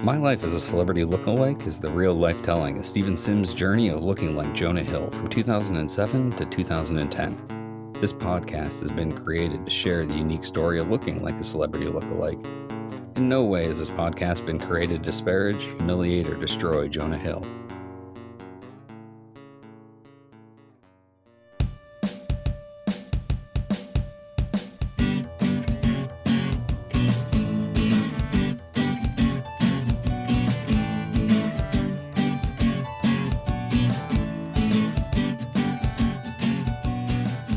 My Life as a Celebrity Lookalike is the real life telling of Steven Sims' journey of looking like Jonah Hill from 2007 to 2010. This podcast has been created to share the unique story of looking like a celebrity lookalike. In no way has this podcast been created to disparage, humiliate, or destroy Jonah Hill.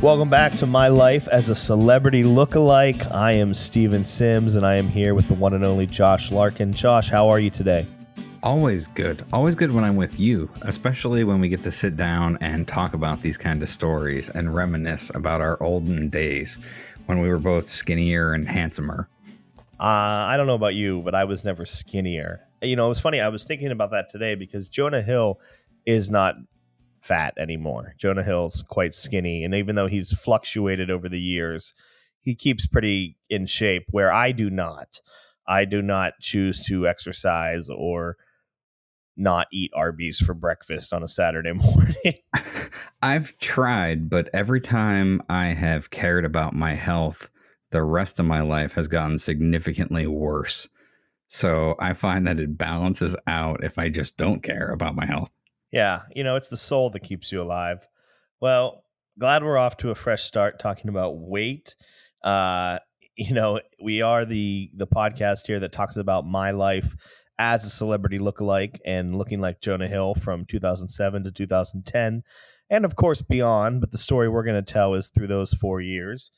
Welcome back to My Life as a Celebrity Lookalike. I am Steven Sims, and I am here with the one and only Josh Larkin. Josh, how are you today? Always good. Always good when I'm with you, especially when we get to sit down and talk about these kind of stories and reminisce about our olden days when we were both skinnier and handsomer. I don't know about you, but I was never skinnier. You know, it was funny. I was thinking about that today because Jonah Hill is not fat anymore. Jonah Hill's quite skinny, and even though he's fluctuated over the years, he keeps pretty in shape, where I do not choose to exercise or not eat Arby's for breakfast on a Saturday morning. I've tried, but every time I have cared about my health, the rest of my life has gotten significantly worse. So I find that it balances out if I just don't care about my health. Yeah, you know, it's the soul that keeps you alive. Well, glad we're off to a fresh start talking about weight. You know, we are the podcast here that talks about my life as a celebrity lookalike and looking like Jonah Hill from 2007 to 2010, and of course beyond. But the story we're going to tell is through those 4 years.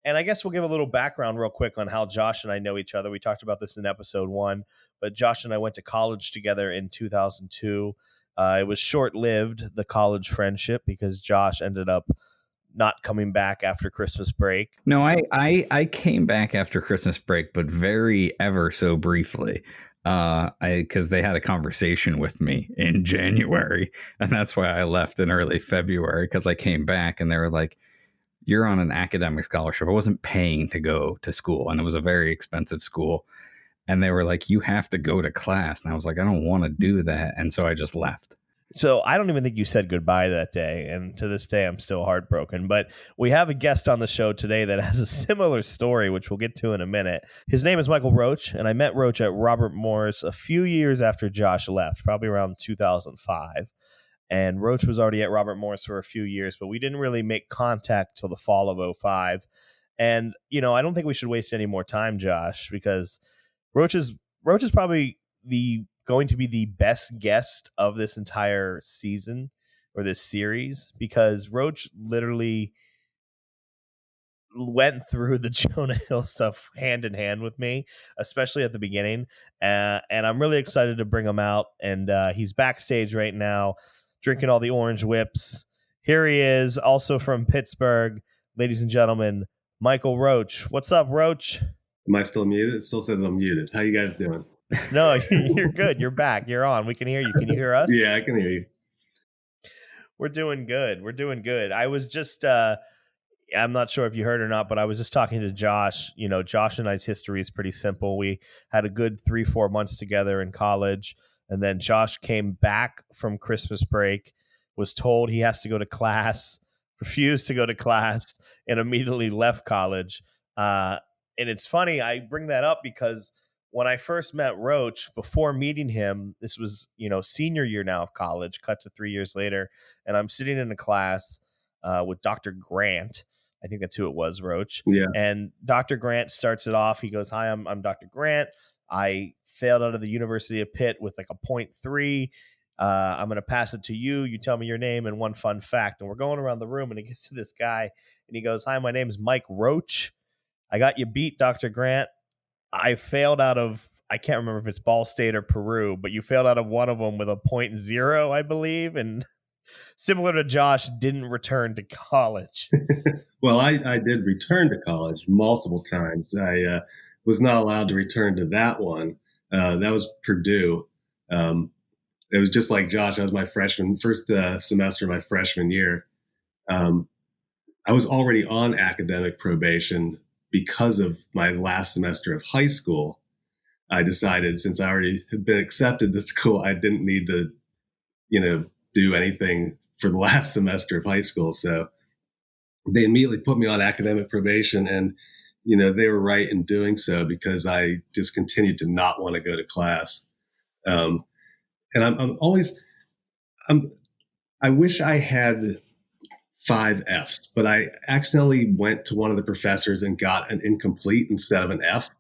And I guess we'll give a little background real quick on how Josh and I know each other. We talked about this in episode 1, but Josh and I went to college together in 2002. It was short-lived, the college friendship, because Josh ended up not coming back after Christmas break. No, I came back after Christmas break, but very ever so briefly, because they had a conversation with me in January, and that's why I left in early February, because I came back and they were like, you're on an academic scholarship. I wasn't paying to go to school, and it was a very expensive school. And they were like, you have to go to class. And I was like, I don't want to do that. And so I just left. So I don't even think you said goodbye that day. And to this day, I'm still heartbroken. But we have a guest on the show today that has a similar story, which we'll get to in a minute. His name is Michael Roach. And I met Roach at Robert Morris a few years after Josh left, probably around 2005. And Roach was already at Robert Morris for a few years, but we didn't really make contact till the fall of 2005. And, you know, I don't think we should waste any more time, Josh, because Roach is probably going to be the best guest of this entire season or this series, because Roach literally went through the Jonah Hill stuff hand in hand with me, especially at the beginning. And I'm really excited to bring him out. And he's backstage right now drinking all the orange whips. Here he is, also from Pittsburgh, ladies and gentlemen, Michael Roach. What's up, Roach? Am I still muted? It still says I'm muted. How you guys doing? No, you're good. You're back. You're on. We can hear you. Can you hear us? Yeah, I can hear you. We're doing good. I was just, I'm not sure if you heard or not, but I was just talking to Josh. You know, Josh and I's history is pretty simple. We had a good 3-4 months together in college. And then Josh came back from Christmas break, was told he has to go to class, refused to go to class, and immediately left college. And it's funny, I bring that up because when I first met Roach, before meeting him, this was, you know, senior year now of college, cut to 3 years later, and I'm sitting in a class with Dr. Grant. I think that's who it was, Roach. Yeah. And Dr. Grant starts it off. He goes, hi, I'm Dr. Grant. I failed out of the University of Pitt with like a 0.3. I'm going to pass it to you. You tell me your name and one fun fact. And we're going around the room, and it gets to this guy, and he goes, hi, my name is Mike Roach. I got you beat, Dr. Grant. I failed out of, I can't remember if it's Ball State or Peru, but you failed out of one of them with a 0.0, I believe. And similar to Josh, didn't return to college. Well, I did return to college multiple times. I was not allowed to return to that one. That was Purdue. It was just like Josh. That was my first semester of my freshman year. I was already on academic probation because of my last semester of high school. I decided, since I already had been accepted to school, I didn't need to, do anything for the last semester of high school. So they immediately put me on academic probation, and they were right in doing so, because I just continued to not want to go to class. Um, and I wish I had 5 Fs, but I accidentally went to one of the professors and got an incomplete instead of an F.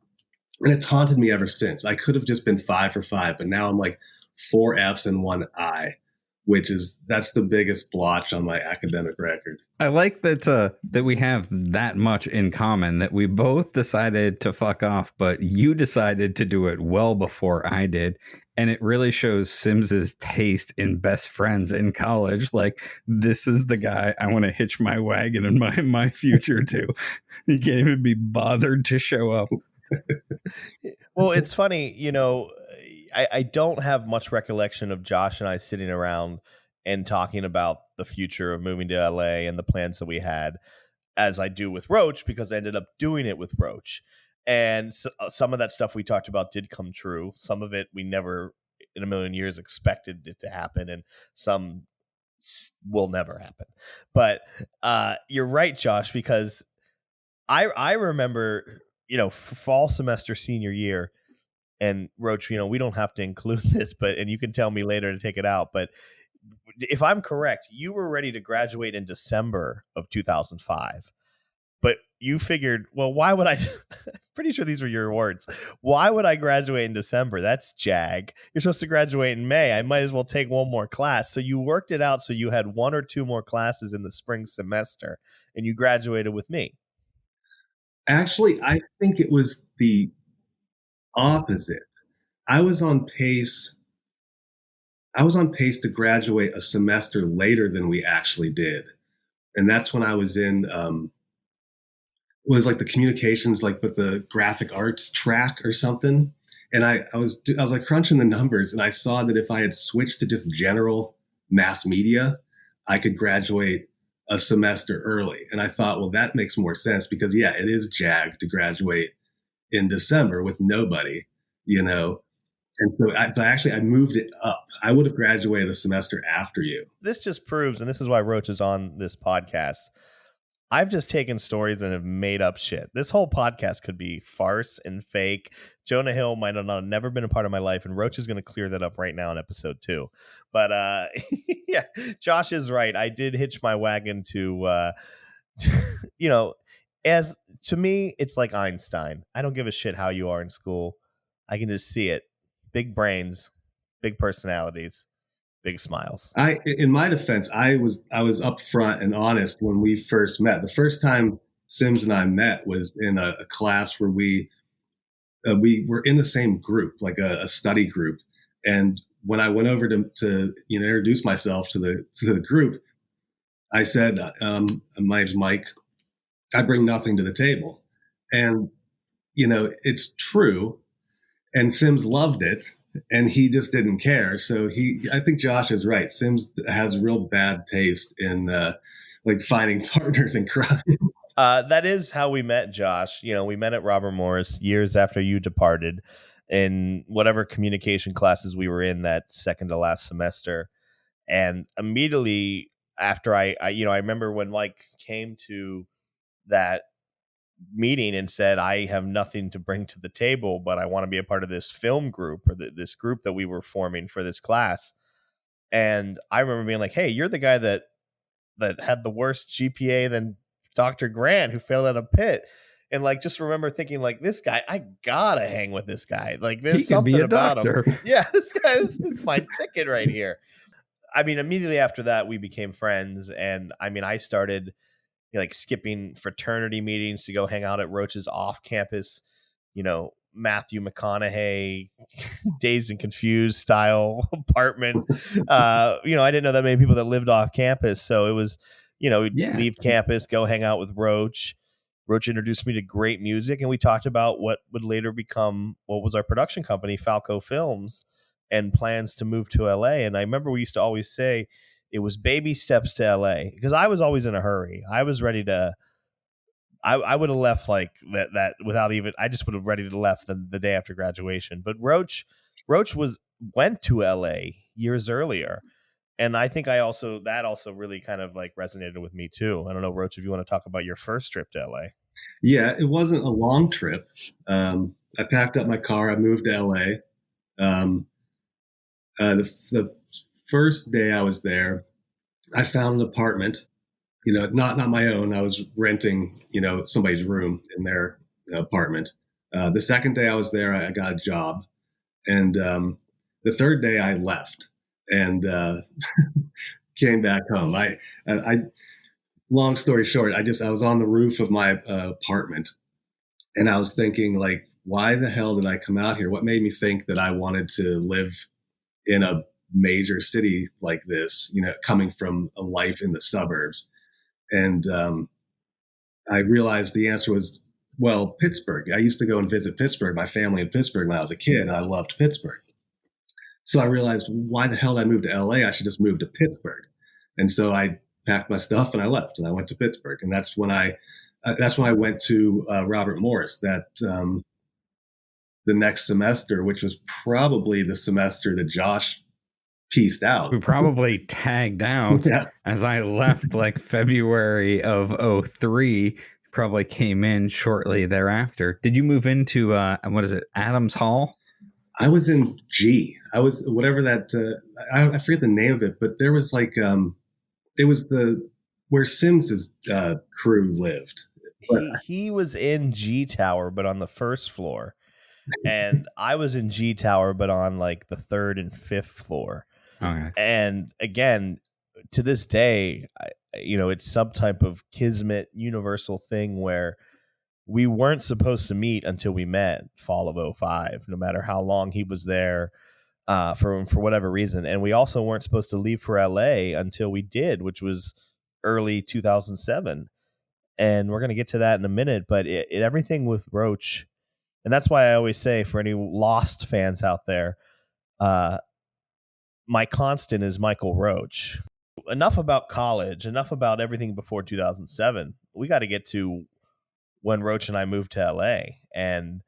And it's haunted me ever since. I could have just been 5 for 5, but now I'm like 4 Fs and 1 I, that's the biggest blotch on my academic record. I like that we have that much in common, that we both decided to fuck off, but you decided to do it well before I did. And it really shows Sims's taste in best friends in college. Like, this is the guy I want to hitch my wagon in my future to. You can't even be bothered to show up. Well, it's funny, I don't have much recollection of Josh and I sitting around and talking about the future of moving to LA and the plans that we had, as I do with Roach, because I ended up doing it with Roach. And some of that stuff we talked about did come true. Some of it we never in a million years expected it to happen, and some will never happen. But you're right, Josh, because I remember, fall semester senior year, and Roach, we don't have to include this, and you can tell me later to take it out. But if I'm correct, you were ready to graduate in December of 2005. But you figured, well, why would I? Pretty sure these were your words. Why would I graduate in December? That's jag. You're supposed to graduate in May. I might as well take one more class. So you worked it out so you had 1 or 2 more classes in the spring semester, and you graduated with me. Actually, I think it was the opposite. I was on pace to graduate a semester later than we actually did. And that's when I was in was like the communications, but the graphic arts track or something. And I was like crunching the numbers, and I saw that if I had switched to just general mass media, I could graduate a semester early. And I thought, well, that makes more sense, because it is jag to graduate in December with nobody, And so I moved it up. I would have graduated a semester after you. This just proves, and this is why Roach is on this podcast, I've just taken stories and have made up shit. This whole podcast could be farce and fake. Jonah Hill might have never been a part of my life, and Roach is going to clear that up right now in episode 2. But yeah, Josh is right. I did hitch my wagon to, as to me, it's like Einstein. I don't give a shit how you are in school. I can just see it. Big brains, big personalities, big smiles. In my defense, I was upfront and honest when we first met. The first time Sims and I met was in a class where we were in the same group, like a study group. And when I went over to introduce myself to the group, I said, "My name's Mike. I bring nothing to the table," and it's true. And Sims loved it, and he just didn't care. So I think Josh is right. Sims has real bad taste in finding partners in crime. That is how we met, Josh. We met at Robert Morris years after you departed, in whatever communication classes we were in that second to last semester. And immediately after I remember when Mike came to that meeting and said, I have nothing to bring to the table, but I want to be a part of this film group, or this group that we were forming for this class. And I remember being like, hey, you're the guy that had the worst GPA than Dr. Grant, who failed out of Pitt. And just remember thinking, this guy, I gotta hang with this guy. There's something about him. Yeah, this is my ticket right here. I mean, immediately after that, we became friends. And I mean, I started skipping fraternity meetings to go hang out at Roach's off-campus, Matthew McConaughey, Dazed and Confused style apartment. I didn't know that many people that lived off campus. So it was, leave campus, go hang out with Roach. Roach introduced me to great music, and we talked about what would later become what was our production company, Falco Films, and plans to move to LA. And I remember we used to always say it was baby steps to LA, because I was always in a hurry. I was ready to I would have left like that without even. I just would have ready to left the day after graduation. But Roach went to LA years earlier. And I think that also really kind of like resonated with me too. I don't know, Roach, if you want to talk about your first trip to LA. Yeah, it wasn't a long trip. I packed up my car. I moved to LA. The first day I was there, I found an apartment. Not my own. I was renting, somebody's room in their apartment. The second day I was there, I got a job, and the third day I left and came back home. Long story short, I was on the roof of my apartment, and I was thinking, like, why the hell did I come out here? What made me think that I wanted to live in a major city like this? Coming from a life in the suburbs. And I realized the answer was, well, Pittsburgh. I used to go and visit Pittsburgh, my family in Pittsburgh when I was a kid, and I loved Pittsburgh. So I realized, why the hell did I move to LA? I should just move to Pittsburgh. And so I packed my stuff and I left, and I went to Pittsburgh. And that's when I went to Robert Morris the next semester, which was probably the semester that Josh pieced out. We probably tagged out as I left like February of 2003. Probably came in shortly thereafter. Did you move into what is it, Adams Hall? I was in G. I was whatever that I forget the name of it, but there was like it was where Sims's crew lived. He was in G Tower, but on the first floor, and I was in G Tower, but on like the third and fifth floor. Okay. And again, to this day, it's some type of kismet universal thing where we weren't supposed to meet until we met fall of 2005, no matter how long he was there for whatever reason. And we also weren't supposed to leave for LA until we did, which was early 2007. And we're going to get to that in a minute. But everything with Roach, and that's why I always say, for any Lost fans out there, my constant is Michael Roach. Enough about college, enough about everything before 2007. We got to get to when Roach and I moved to LA. And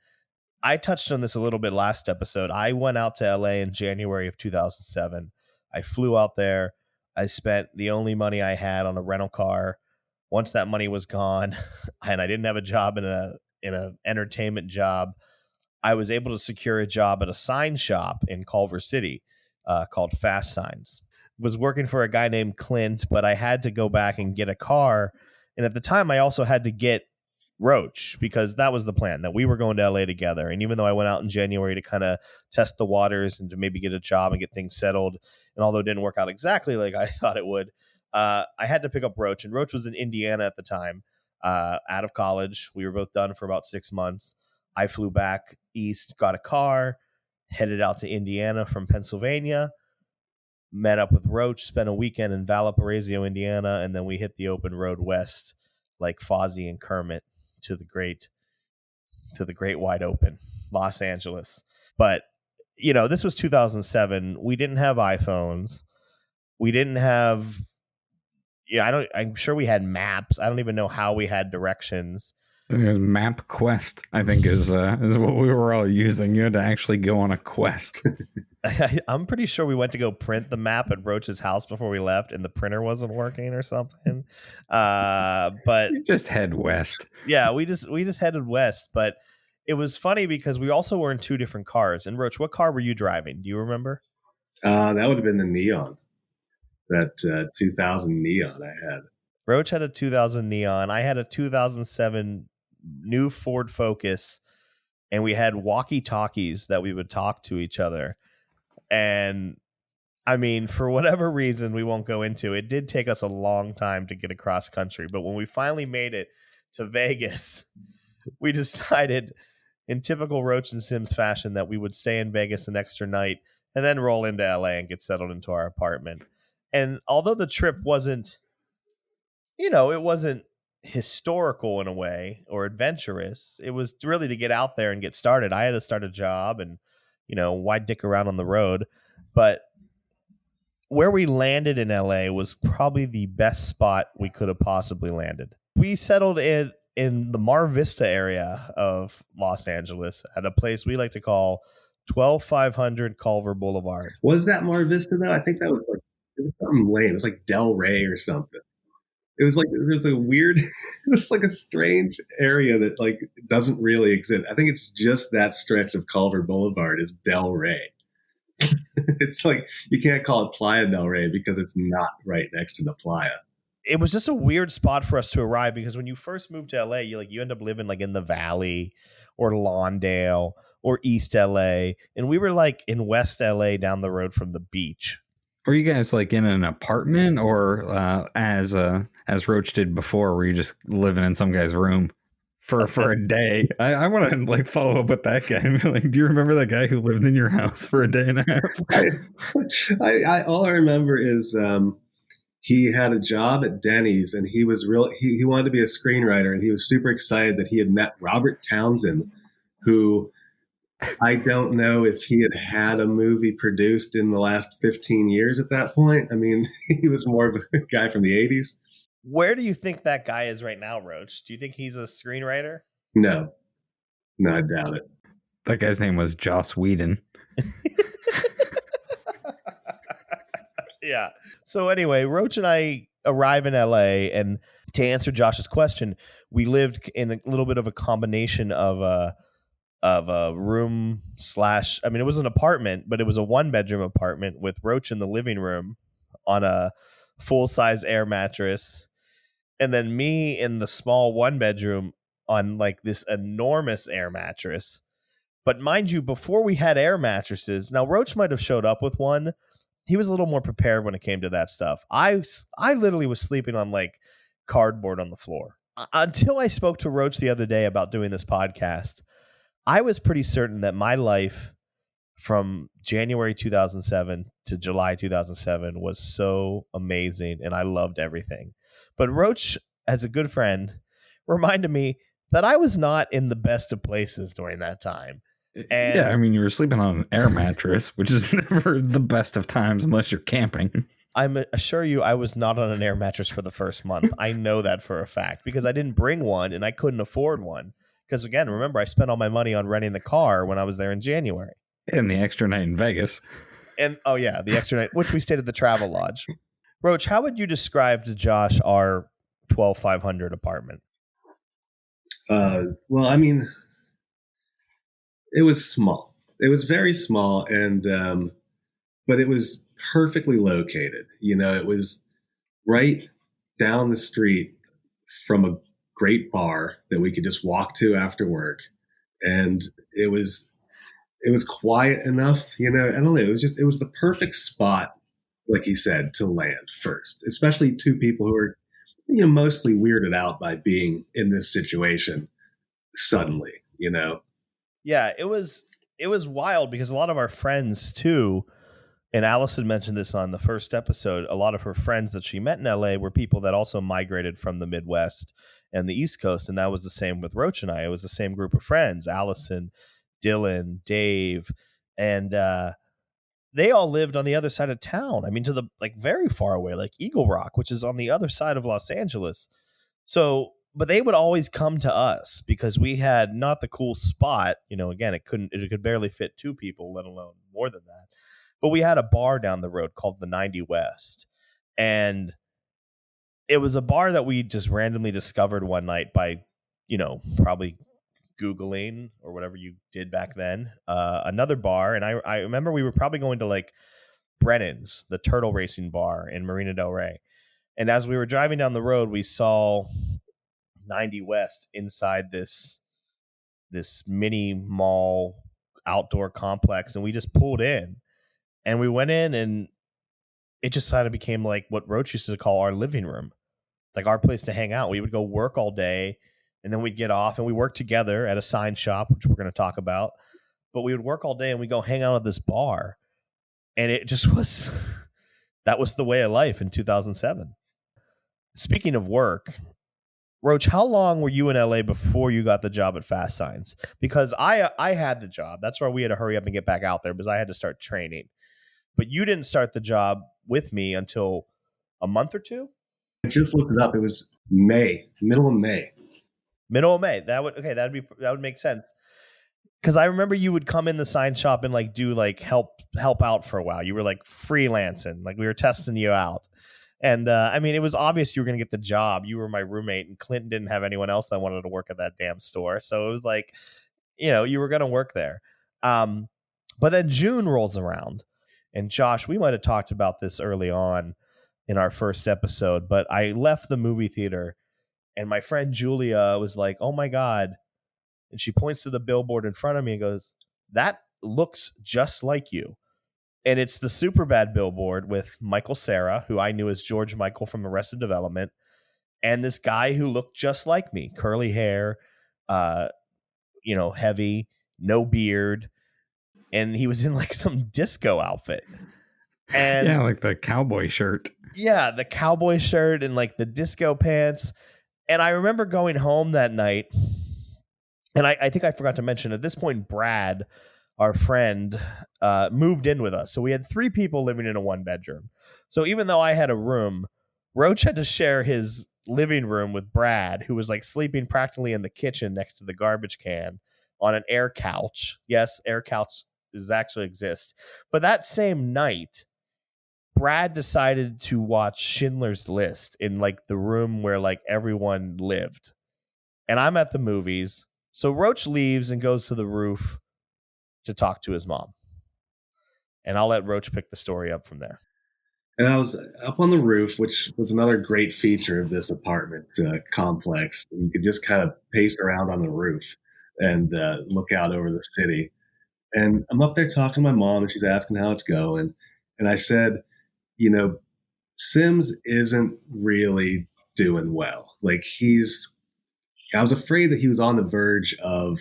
I touched on this a little bit last episode. I went out to LA in January of 2007. I flew out there. I spent the only money I had on a rental car. Once that money was gone and I didn't have a job in a entertainment job, I was able to secure a job at a sign shop in Culver City called Fast Signs. Was working for a guy named Clint, but I had to go back and get a car. And at the time, I also had to get Roach, because that was the plan, that we were going to LA together. And even though I went out in January to kind of test the waters and to maybe get a job and get things settled, and although it didn't work out exactly like I thought it would, I had to pick up Roach. And Roach was in Indiana at the time, out of college. We were both done for about 6 months. I flew back east, got a car, headed out to Indiana from Pennsylvania, met up with Roach, spent a weekend in Valparaiso, Indiana, and then we hit the open road west like Fozzie and Kermit to the great wide open Los Angeles. But this was 2007. We didn't have iPhones. We didn't have I'm sure we had maps. I don't even know how we had directions. There's MapQuest, I think, is what we were all using. You had to actually go on a quest. I'm pretty sure we went to go print the map at Roach's house before we left, and the printer wasn't working or something. But you just head west. Yeah, we just headed west. But it was funny because we also were in two different cars. And Roach, what car were you driving? Do you remember? That would have been the Neon, that 2000 Neon I had. Roach had a 2000 Neon. I had a 2007 new Ford Focus, and we had walkie-talkies that we would talk to each other. And I mean, for whatever reason we won't go into, it did take us a long time to get across country. But when we finally made it to Vegas, we decided, in typical Roach and Sims fashion, that we would stay in Vegas an extra night and then roll into LA and get settled into our apartment. And although the trip wasn't, it wasn't historical in a way or adventurous, it was really to get out there and get started. I had to start a job, and why dick around on the road? But where we landed in LA was probably the best spot we could have possibly landed. We settled in in the Mar Vista area of Los Angeles at a place we like to call 12500 Culver Boulevard. Was that Mar Vista though? I think that was like, it was something lame. It was like Del Rey or something. It was like, it was a weird, it was like a strange area that like doesn't really exist. I think it's just that stretch of Culver Boulevard is Del Rey. It's like, you can't call it Playa Del Rey because it's not right next to the playa. It was just a weird spot for us to arrive because when you first moved to LA, you end up living like in the Valley or Lawndale or East LA. And we were like in West LA down the road from the beach. Were you guys like in an apartment or as Roach did before, were you just living in some guy's room for a day? I want to like follow up with that guy. Like, do you remember that guy who lived in your house for a day and a half? I all I remember is he had a job at Denny's and he was he wanted to be a screenwriter, and he was super excited that he had met Robert Townsend, who I don't know if he had a movie produced in the last 15 years at that point. I mean, he was more of a guy from the 80s. Where do you think that guy is right now, Roach? Do you think he's a screenwriter? No, I doubt it. That guy's name was Joss Whedon. Yeah. So anyway, Roach and I arrive in LA, and to answer Josh's question, we lived in a little bit of a combination of a room slash, I mean, it was an apartment, but it was a 1-bedroom apartment with Roach in the living room on a full-size air mattress, and then me in the small 1-bedroom on like this enormous air mattress. But mind you, before we had air mattresses, now Roach might have showed up with one. He was a little more prepared when it came to that stuff. I literally was sleeping on like cardboard on the floor. Until I spoke to Roach the other day about doing this podcast, I was pretty certain that my life from January 2007 to July 2007 was so amazing and I loved everything. But Roach, as a good friend, reminded me that I was not in the best of places during that time. And yeah, I mean, you were sleeping on an air mattress, which is never the best of times unless you're camping. I assure you, I was not on an air mattress for the first month. I know that for a fact because I didn't bring one and I couldn't afford one. Because again, remember, I spent all my money on renting the car when I was there in January. And the extra night in Vegas. And oh yeah, the extra night, which we stayed at the Travel Lodge. Roach, how would you describe to Josh our 12500 apartment? Well, I mean, it was small. It was very small, and but it was perfectly located. You know, it was right down the street from a great bar that we could just walk to after work, and it was quiet enough. You know, I don't know. It was the perfect spot, like he said, to land first, especially two people who are, you know, mostly weirded out by being in this situation suddenly. You know. Yeah, it was wild because a lot of our friends too, and Allison mentioned this on the first episode, a lot of her friends that she met in LA were people that also migrated from the Midwest and the East Coast. And that was the same with Roach and I. It was the same group of friends, Allison, Dylan, Dave, and they all lived on the other side of town. I mean, to the like very far away, like Eagle Rock, which is on the other side of Los Angeles. So but they would always come to us because we had not the cool spot. You know, again, it could barely fit 2 people, let alone more than that. But we had a bar down the road called the 90 West. And it was a bar that we just randomly discovered one night by, you know, probably Googling or whatever you did back then, another bar. And I remember we were probably going to like Brennan's, the turtle racing bar in Marina Del Rey. And as we were driving down the road, we saw 90 West inside this mini mall outdoor complex, and we just pulled in and we went in, and it just kind of became like what Roach used to call our living room, like our place to hang out. We would go work all day and then we'd get off, and we worked together at a sign shop, which we're going to talk about, but we would work all day and we go hang out at this bar, and it just was that was the way of life in 2007. Speaking of work, Roach, how long were you in LA before you got the job at Fast Signs? Because I had the job. That's why we had to hurry up and get back out there because I had to start training. But you didn't start the job with me until a month or 2? I just looked it up. It was May, middle of May. Middle of May. That would make sense. Because I remember you would come in the sign shop and like do like help out for a while. You were like freelancing, like we were testing you out. And I mean, it was obvious you were going to get the job. You were my roommate, and Clinton didn't have anyone else that wanted to work at that damn store. So it was like, you were going to work there. But then June rolls around, and Josh, we might have talked about this early on in our first episode, but I left the movie theater, and my friend Julia was like, "Oh my God." And she points to the billboard in front of me and goes, "That looks just like you." And it's the Superbad billboard with Michael Cera, who I knew as George Michael from Arrested Development, and this guy who looked just like me, curly hair, heavy, no beard, and he was in like some disco outfit. And yeah, like the cowboy shirt. Yeah, the cowboy shirt and like the disco pants. And I remember going home that night, and I think I forgot to mention at this point, Brad, our friend, moved in with us. So we had 3 people living in a 1-bedroom. So even though I had a room, Roach had to share his living room with Brad, who was like sleeping practically in the kitchen next to the garbage can on an air couch. Yes, air couch actually exist. But that same night, Brad decided to watch Schindler's List in like the room where like everyone lived. And I'm at the movies. So Roach leaves and goes to the roof to talk to his mom. And I'll let Roach pick the story up from there. And I was up on the roof, which was another great feature of this apartment complex. You could just kind of pace around on the roof and look out over the city. And I'm up there talking to my mom, and she's asking how it's going. And I said, Sims isn't really doing well. Like I was afraid that he was on the verge of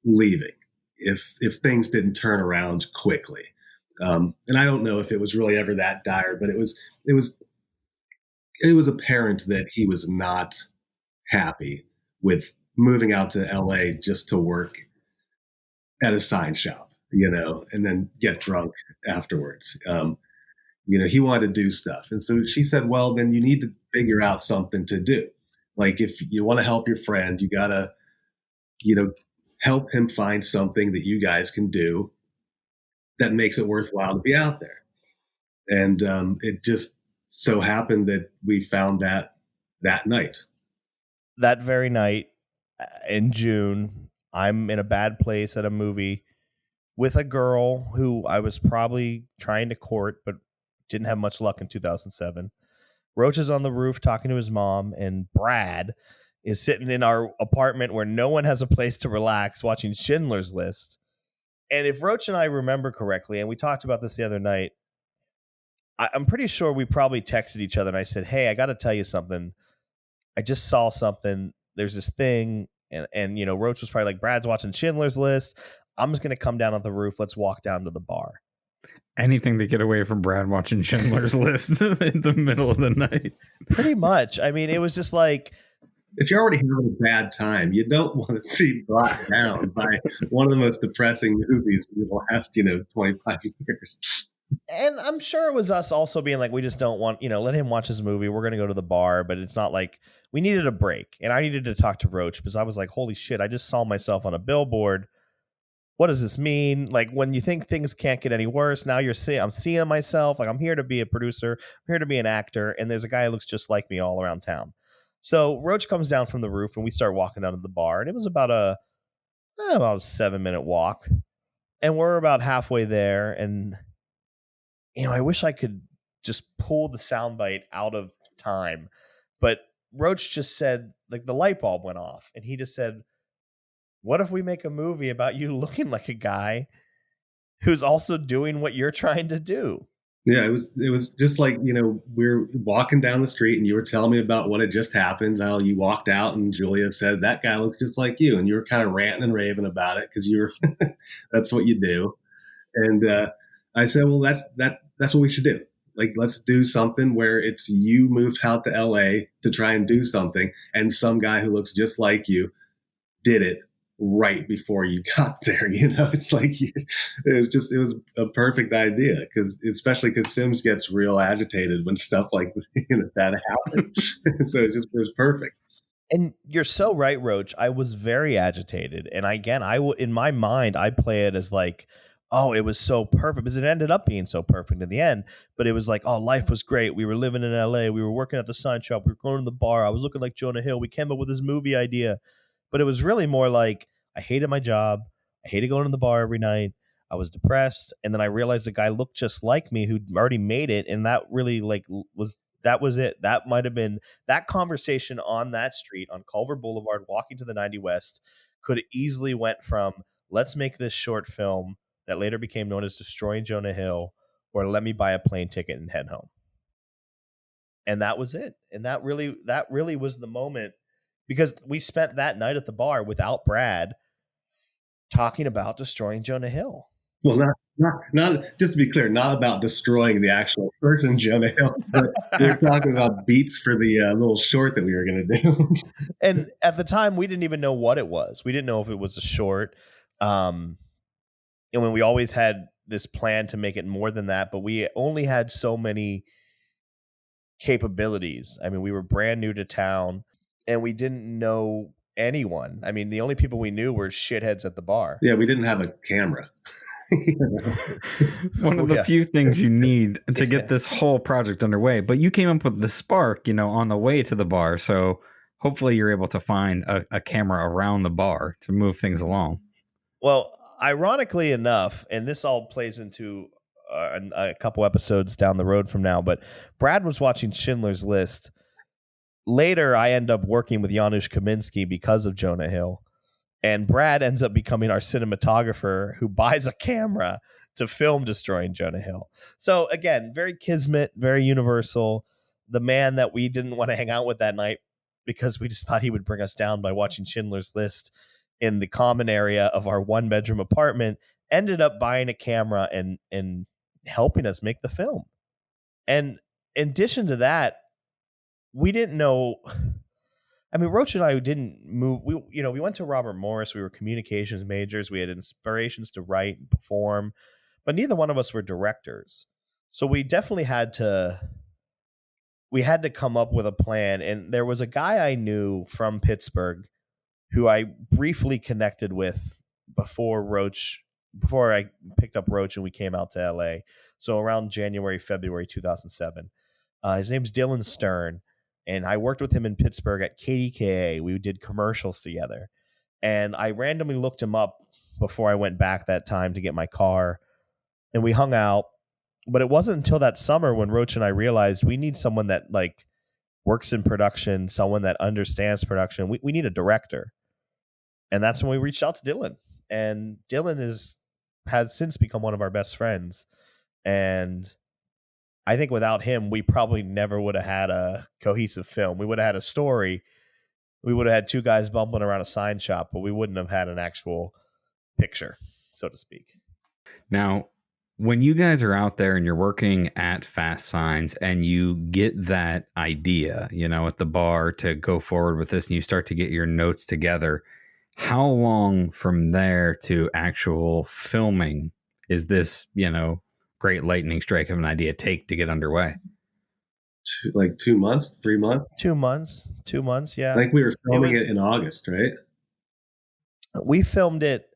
leaving if things didn't turn around quickly. And I don't know if it was really ever that dire, but it was apparent that he was not happy with moving out to LA just to work at a sign shop, and then get drunk afterwards. He wanted to do stuff. And so she said, well, then you need to figure out something to do. Like if you want to help your friend, you got to, help him find something that you guys can do that makes it worthwhile to be out there. And it just so happened that we found that night. That very night in June, I'm in a bad place at a movie with a girl who I was probably trying to court, but didn't have much luck in 2007. Roach is on the roof talking to his mom, and Brad is sitting in our apartment where no one has a place to relax watching Schindler's List. And if Roach and I remember correctly, and we talked about this the other night, I'm pretty sure we probably texted each other and I said, hey, I got to tell you something. I just saw something. There's this thing. And Roach was probably like, Brad's watching Schindler's List. I'm just going to come down on the roof. Let's walk down to the bar. Anything to get away from Brad watching Schindler's List in the middle of the night. Pretty much. I mean, it was just like, if you're already having a bad time, you don't want to be brought down by one of the most depressing movies in the last, 25 years. And I'm sure it was us also being like, we just don't want, let him watch his movie. We're going to go to the bar, but it's not like we needed a break. And I needed to talk to Roach because I was like, holy shit, I just saw myself on a billboard. What does this mean? Like when you think things can't get any worse, now I'm seeing myself. Like I'm here to be a producer. I'm here to be an actor. And there's a guy who looks just like me all around town. So Roach comes down from the roof and we start walking down to the bar. And it was about a 7-minute walk. And we're about halfway there. And, I wish I could just pull the soundbite out of time. But Roach just said, like the light bulb went off. And he just said, what if we make a movie about you looking like a guy who's also doing what you're trying to do? Yeah, it was just like, we're walking down the street and you were telling me about what had just happened, how you walked out and Julia said, that guy looks just like you. And you were kind of ranting and raving about it because that's what you do. And I said, well, that's what we should do. Like, let's do something where it's you moved out to LA to try and do something. And some guy who looks just like you did it right before you got there. It's like it was a perfect idea especially because Sims gets real agitated when stuff like that happens. So it was perfect. And you're so right, Roach. I was very agitated, and in my mind, I play it as like, oh, it was so perfect because it ended up being so perfect in the end. But it was like, oh, life was great. We were living in LA. We were working at the sign shop. We were going to the bar. I was looking like Jonah Hill. We came up with this movie idea, but it was really more like I hated my job. I hated going to the bar every night. I was depressed, and then I realized the guy looked just like me who'd already made it, and that really was it. That might have been that conversation on that street on Culver Boulevard, walking to the 90 West, could easily went from let's make this short film that later became known as Destroying Jonah Hill, or let me buy a plane ticket and head home. And that was it. And that really was the moment, because we spent that night at the bar without Brad talking about Destroying Jonah Hill. Well, not just to be clear, not about destroying the actual person, Jonah Hill, but we were talking about beats for the little short that we were going to do. And at the time, we didn't even know what it was. We didn't know if it was a short. And when we always had this plan to make it more than that, but we only had so many capabilities. I mean, we were brand new to town, and we didn't know anyone. I mean, the only people we knew were shitheads at the bar. Yeah, we didn't have a camera. One of the few things you need to get this whole project underway. But you came up with the spark, on the way to the bar. So hopefully you're able to find a camera around the bar to move things along. Well, ironically enough, and this all plays into a couple episodes down the road from now, but Brad was watching Schindler's List. Later, I end up working with Janusz Kaminski because of Jonah Hill. And Brad ends up becoming our cinematographer who buys a camera to film Destroying Jonah Hill. So again, very kismet, very universal. The man that we didn't want to hang out with that night because we just thought he would bring us down by watching Schindler's List in the common area of our 1-bedroom apartment ended up buying a camera and helping us make the film. And in addition to that, we didn't know... I mean, Roach and I didn't move. We went to Robert Morris. We were communications majors. We had inspirations to write and perform, but neither one of us were directors. So we definitely had to come up with a plan. And there was a guy I knew from Pittsburgh who I briefly connected with before I picked up Roach and we came out to LA. So around January, February 2007. His name's Dylan Stern. And I worked with him in Pittsburgh at KDKA. We did commercials together. And I randomly looked him up before I went back that time to get my car. And we hung out. But it wasn't until that summer when Roach and I realized we need someone that works in production, someone that understands production. We need a director. And that's when we reached out to Dylan. And Dylan has since become one of our best friends. And I think without him, we probably never would have had a cohesive film. We would have had a story. We would have had two guys bumping around a sign shop, but we wouldn't have had an actual picture, so to speak. Now, when you guys are out there and you're working at Fast Signs and you get that idea, at the bar to go forward with this and you start to get your notes together, how long from there to actual filming is this, great lightning strike of an idea take to get underway? 2 months, 3 months? 2 months. 2 months, yeah. I think we were filming it in August, right? We filmed it.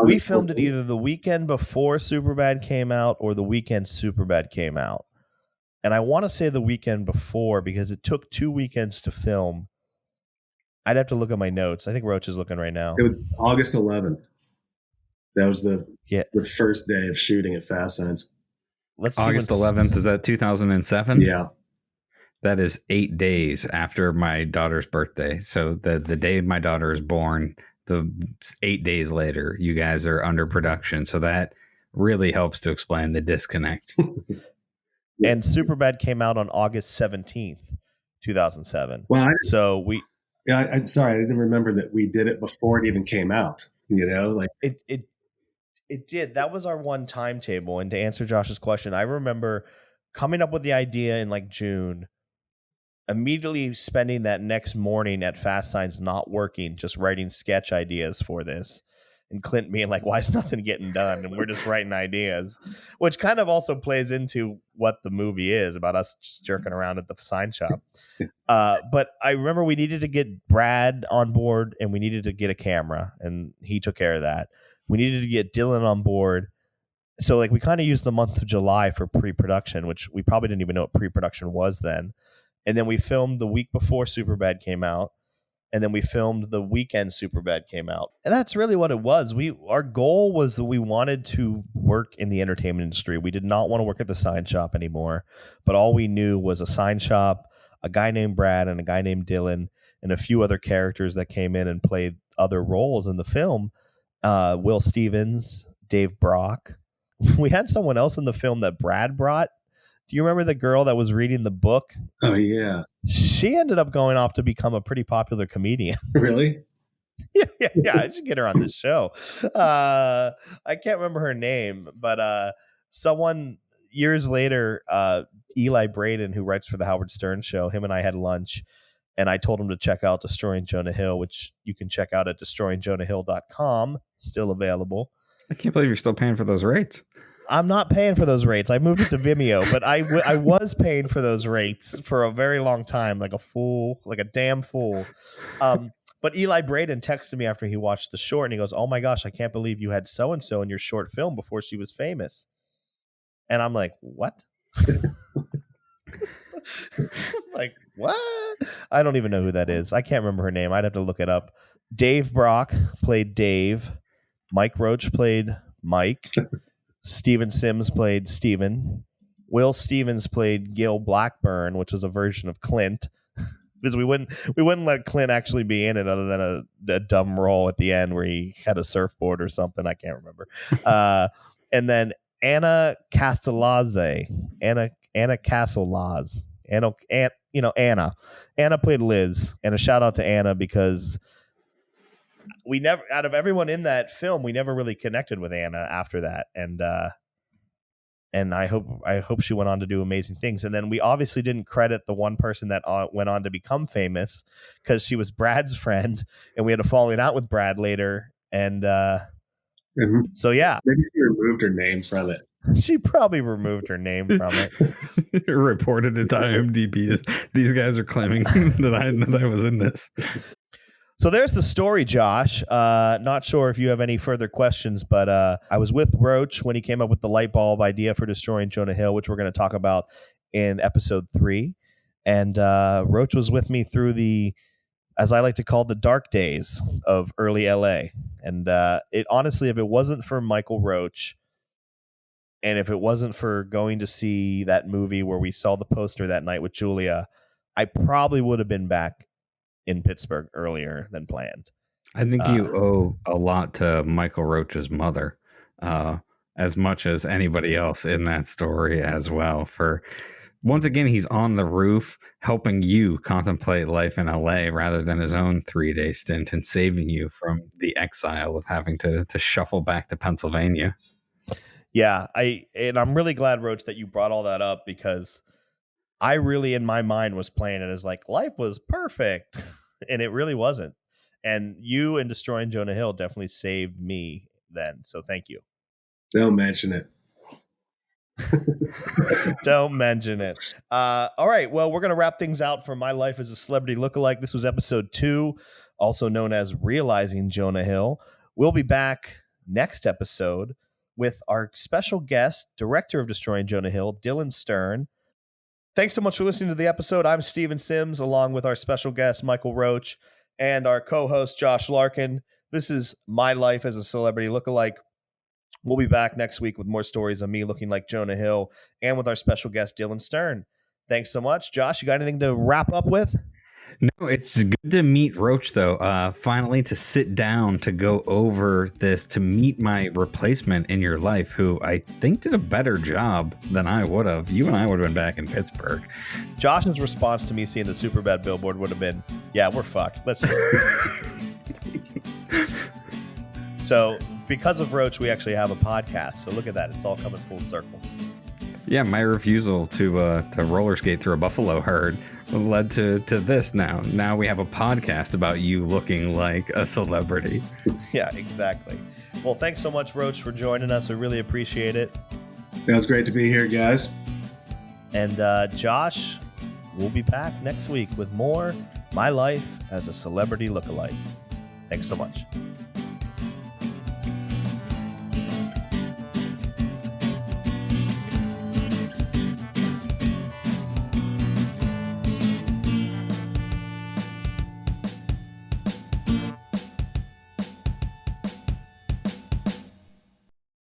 We filmed it either the weekend before Superbad came out or the weekend Superbad came out. And I want to say the weekend before because it took 2 weekends to film. I'd have to look at my notes. I think Roach is looking right now. It was August 11th. That was the first day of shooting at Fast Signs. Let's see. August 11th, is that 2007? Yeah. That is 8 days after my daughter's birthday. So the day my daughter is born, the 8 days later, you guys are under production. So that really helps to explain the disconnect. And Superbad came out on August 17th, 2007. Well, I'm sorry, I didn't remember that we did it before it even came out. It did. That was our one timetable. And to answer Josh's question, I remember coming up with the idea in June, immediately spending that next morning at Fast Signs not working, just writing sketch ideas for this. and Clint being like, why is nothing getting done? And we're just writing ideas, which kind of also plays into what the movie is about, us just jerking around at the sign shop. But I remember we needed to get Brad on board and we needed to get a camera, and he took care of that. We needed to get Dylan on board. So like we kind of used the month of July for pre-production, which we probably didn't even know what pre-production was then. And then we filmed the week before Superbad came out. And then we filmed the weekend Superbad came out. And that's really what it was. Our goal was that we wanted to work in the entertainment industry. We did not want to work at the sign shop anymore. But all we knew was a sign shop, a guy named Brad and a guy named Dylan, and a few other characters that came in and played other roles in the film. Will Stevens, Dave Brock. We had someone else in the film that Brad brought. Do you remember the girl that was reading the book? Oh, yeah. She ended up going off to become a pretty popular comedian. Really? Yeah. I should get her on this show. I can't remember her name, but someone years later, Eli Braden, who writes for the Howard Stern show, him and I had lunch, and I told him to check out Destroying Jonah Hill, which you can check out at destroyingjonahhill.com, still available. I can't believe you're still paying for those rates. I'm not paying for those rates. I moved it to Vimeo, but I was paying for those rates for a very long time, like a fool, like a damn fool. But Eli Braden texted me after he watched the short, and he goes, "Oh my gosh, I can't believe you had so-and-so in your short film before she was famous." And I'm like, what? Like, what? I don't even know who that is. I can't remember her name. I'd have to look it up. Dave Brock played Dave. Mike Roach played Mike. Steven Sims played Steven. Will Stevens played Gil Blackburn, which was a version of Clint, because we wouldn't let Clint actually be in it other than a dumb role at the end where he had a surfboard or something. I can't remember. And then Anna Castellazzi. Anna played Liz. And a shout out to Anna, because we never, out of everyone in that film, we never really connected with Anna after that. And I hope she went on to do amazing things. And then we obviously didn't credit the one person that went on to become famous, because she was Brad's friend, and we had a falling out with Brad later. And so, yeah. Maybe she removed her name from it. She probably removed her name from it. Reported it to IMDb. These guys are claiming that I was in this. So there's the story, Josh. Not sure if you have any further questions, but I was with Roach when he came up with the light bulb idea for Destroying Jonah Hill, which we're going to talk about in episode 3. And Roach was with me through the, as I like to call, the dark days of early LA. And it honestly, if it wasn't for Michael Roach, and if it wasn't for going to see that movie where we saw the poster that night with Julia, I probably would have been back in Pittsburgh earlier than planned. I think you owe a lot to Michael Roach's mother, as much as anybody else in that story as well. For once again, he's on the roof helping you contemplate life in LA rather than his own 3-day stint, and saving you from the exile of having to shuffle back to Pennsylvania. Yeah, I'm really glad, Roach, that you brought all that up, because I really, in my mind, was playing it as like life was perfect, and it really wasn't. And you and Destroying Jonah Hill definitely saved me then. So thank you. Don't mention it. Don't mention it. All right. Well, we're going to wrap things out for My Life as a Celebrity Lookalike. This was episode 2, also known as Realizing Jonah Hill. We'll be back next episode with our special guest, director of Destroying Jonah Hill, Dylan Stern. Thanks so much for listening to the episode. I'm Steven Sims, along with our special guest, Michael Roach, and our co-host, Josh Larkin. This is My Life as a Celebrity Lookalike. We'll be back next week with more stories of me looking like Jonah Hill, and with our special guest, Dylan Stern. Thanks so much. Josh, you got anything to wrap up with? No, it's good to meet Roach, though. Finally, to sit down to go over this, to meet my replacement in your life, who I think did a better job than I would have. You and I would have been back in Pittsburgh. Josh's response to me seeing the Superbad billboard would have been, yeah, we're fucked. Let's just... So, because of Roach, we actually have a podcast. So look at that. It's all coming full circle. Yeah, my refusal to roller skate through a buffalo herd led to this now. Now we have a podcast about you looking like a celebrity. Yeah, exactly. Well, thanks so much, Roach, for joining us. I really appreciate it. It was great to be here, guys. And Josh, we'll be back next week with more My Life as a Celebrity Lookalike. Thanks so much.